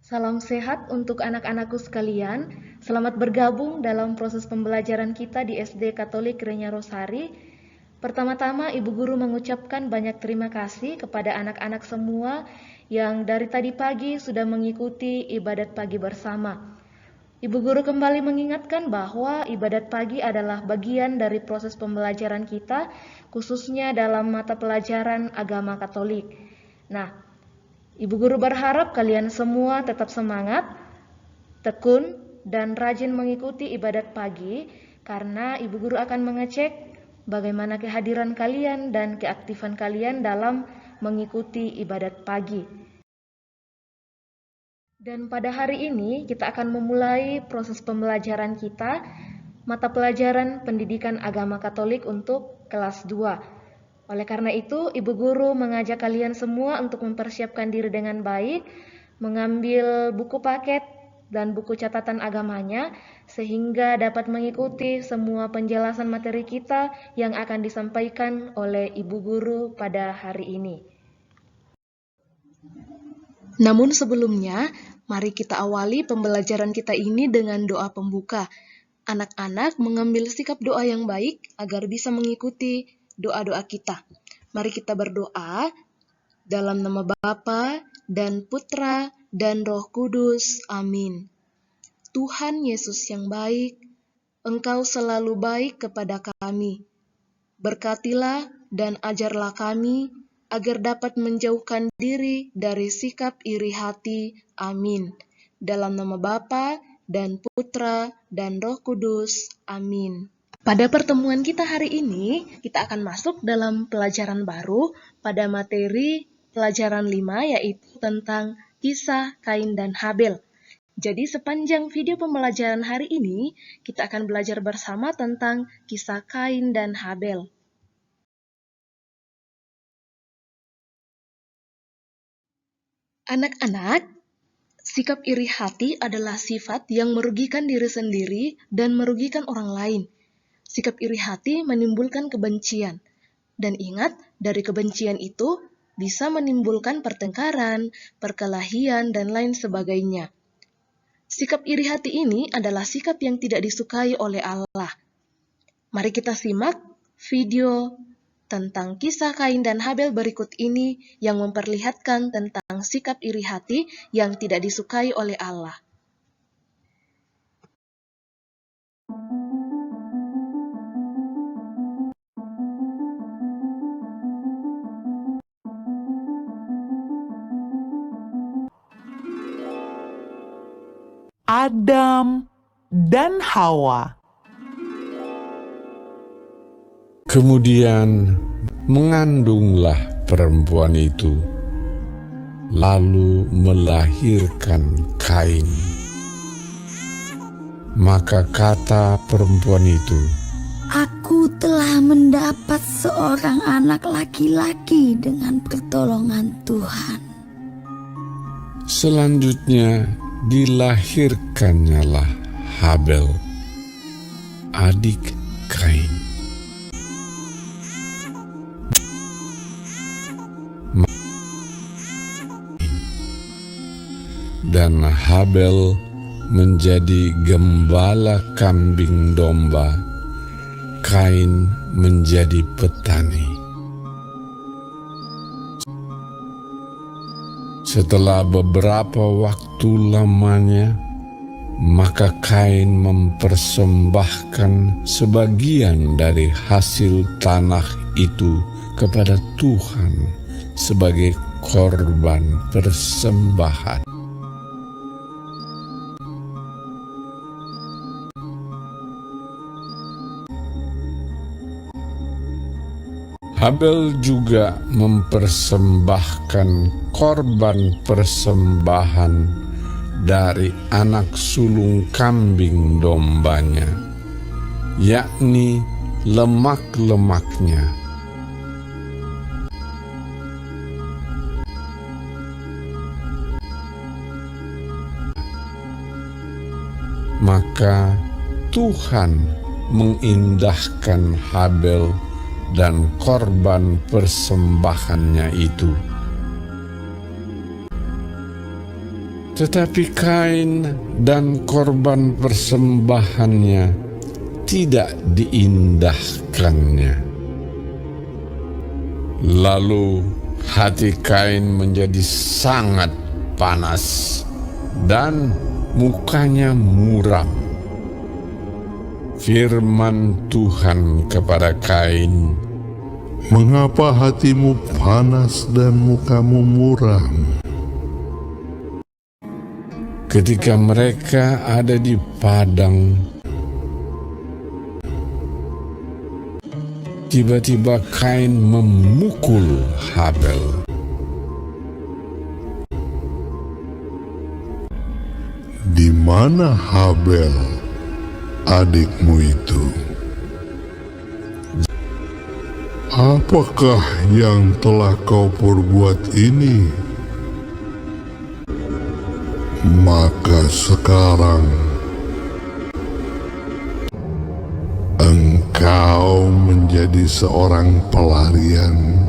Salam sehat untuk anak-anakku sekalian. Selamat bergabung dalam proses pembelajaran kita di SD Katolik Renya Rosari. Pertama-tama Ibu Guru mengucapkan banyak terima kasih kepada anak-anak semua yang dari tadi pagi sudah mengikuti ibadat pagi bersama. Ibu Guru kembali mengingatkan bahwa ibadat pagi adalah bagian dari proses pembelajaran kita, khususnya dalam mata pelajaran agama Katolik. Nah, Ibu Guru berharap kalian semua tetap semangat, tekun, dan rajin mengikuti ibadat pagi, karena Ibu Guru akan mengecek bagaimana kehadiran kalian dan keaktifan kalian dalam mengikuti ibadat pagi. Dan pada hari ini kita akan memulai proses pembelajaran kita, mata pelajaran pendidikan agama Katolik untuk kelas 2. Oleh karena itu, Ibu Guru mengajak kalian semua untuk mempersiapkan diri dengan baik, mengambil buku paket dan buku catatan agamanya, sehingga dapat mengikuti semua penjelasan materi kita yang akan disampaikan oleh Ibu Guru pada hari ini. Namun sebelumnya, mari kita awali pembelajaran kita ini dengan doa pembuka. Anak-anak mengambil sikap doa yang baik agar bisa mengikuti doa-doa kita. Mari kita berdoa dalam nama Bapa dan Putra dan Roh Kudus. Amin. Tuhan Yesus yang baik, Engkau selalu baik kepada kami. Berkatilah dan ajarlah kami agar dapat menjauhkan diri dari sikap iri hati. Amin. Dalam nama Bapa dan Putra dan Roh Kudus. Amin. Pada pertemuan kita hari ini, kita akan masuk dalam pelajaran baru pada materi pelajaran 5, yaitu tentang kisah Kain dan Habel. Jadi sepanjang video pembelajaran hari ini, kita akan belajar bersama tentang kisah Kain dan Habel. Anak-anak, sikap iri hati adalah sifat yang merugikan diri sendiri dan merugikan orang lain. Sikap iri hati menimbulkan kebencian. Dan ingat, dari kebencian itu bisa menimbulkan pertengkaran, perkelahian, dan lain sebagainya. Sikap iri hati ini adalah sikap yang tidak disukai oleh Allah. Mari kita simak video tentang kisah Kain dan Habel berikut ini yang memperlihatkan tentang sikap iri hati yang tidak disukai oleh Allah. Adam dan Hawa. Kemudian mengandunglah perempuan itu, lalu melahirkan Kain. Maka kata perempuan itu, "Aku telah mendapat seorang anak laki-laki dengan pertolongan Tuhan." selanjutnya dilahirkannyalah Habel, adik Kain. Dan Habel menjadi gembala kambing domba, Kain menjadi petani. Setelah beberapa waktu lamanya, maka Kain mempersembahkan sebagian dari hasil tanah itu kepada Tuhan sebagai korban persembahan. Habel juga mempersembahkan korban persembahan dari anak sulung kambing dombanya, yakni lemak-lemaknya. Maka Tuhan mengindahkan Habel dan korban persembahannya itu. Tetapi Kain dan korban persembahannya tidak diindahkannya. Lalu hati Kain menjadi sangat panas dan mukanya muram. Firman Tuhan kepada Kain, "Mengapa hatimu panas dan mukamu muram?" Ketika mereka ada di padang, tiba-tiba Kain memukul Habel. "Di mana Habel, adikmu itu? Apakah yang telah kau perbuat ini? Maka sekarang engkau menjadi seorang pelarian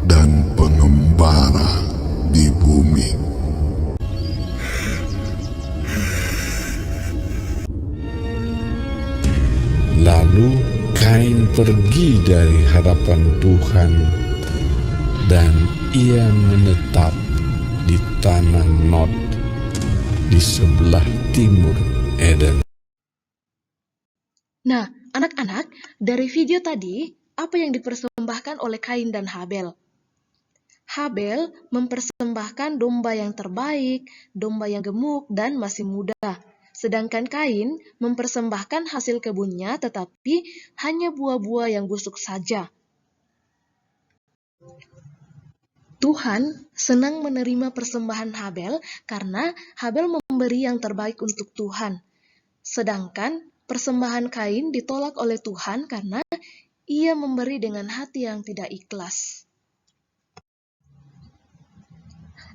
dan pengembara di bumi." Lalu Kain pergi dari hadapan Tuhan dan ia menetap di tanah Nod di sebelah timur Eden. Nah, anak-anak, dari video tadi, apa yang dipersembahkan oleh Kain dan Habel? Habel mempersembahkan domba yang terbaik, domba yang gemuk dan masih muda. Sedangkan Kain mempersembahkan hasil kebunnya tetapi hanya buah-buah yang busuk saja. Tuhan senang menerima persembahan Habel karena Habel memberi yang terbaik untuk Tuhan. Sedangkan persembahan Kain ditolak oleh Tuhan karena ia memberi dengan hati yang tidak ikhlas.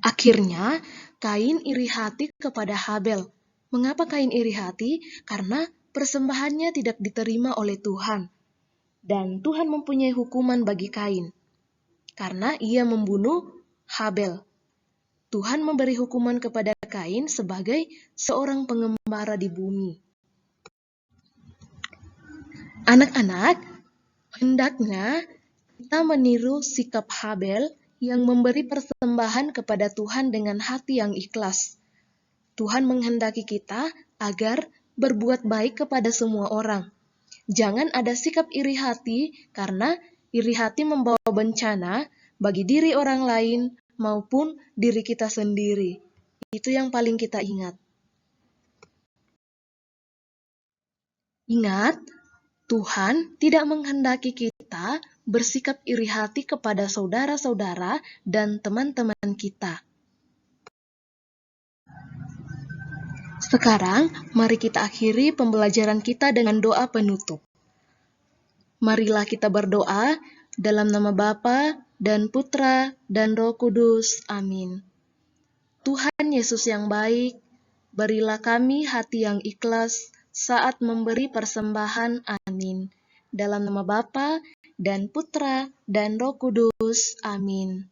Akhirnya, Kain iri hati kepada Habel. Mengapa Kain iri hati? Karena persembahannya tidak diterima oleh Tuhan. Dan Tuhan mempunyai hukuman bagi Kain karena ia membunuh Habel. Tuhan memberi hukuman kepada Kain sebagai seorang pengembara di bumi. Anak-anak, hendaknya kita meniru sikap Habel yang memberi persembahan kepada Tuhan dengan hati yang ikhlas. Tuhan menghendaki kita agar berbuat baik kepada semua orang. Jangan ada sikap iri hati, karena iri hati membawa bencana bagi diri orang lain maupun diri kita sendiri. Itu yang paling kita ingat. Ingat, Tuhan tidak menghendaki kita bersikap iri hati kepada saudara-saudara dan teman-teman kita. Sekarang, mari kita akhiri pembelajaran kita dengan doa penutup. Marilah kita berdoa dalam nama Bapa dan Putra dan Roh Kudus. Amin. Tuhan Yesus yang baik, berilah kami hati yang ikhlas saat memberi persembahan. Amin. Dalam nama Bapa dan Putra dan Roh Kudus. Amin.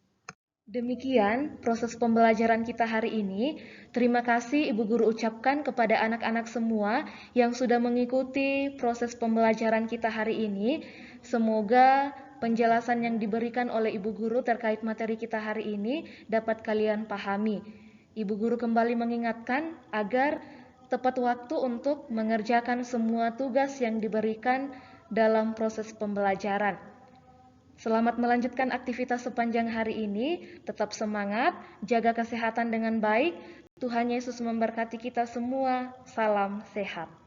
Demikian proses pembelajaran kita hari ini. Terima kasih Ibu Guru ucapkan kepada anak-anak semua yang sudah mengikuti proses pembelajaran kita hari ini. Semoga penjelasan yang diberikan oleh Ibu Guru terkait materi kita hari ini dapat kalian pahami. Ibu Guru kembali mengingatkan agar tepat waktu untuk mengerjakan semua tugas yang diberikan dalam proses pembelajaran. Selamat melanjutkan aktivitas sepanjang hari ini. Tetap semangat, jaga kesehatan dengan baik. Tuhan Yesus memberkati kita semua. Salam sehat.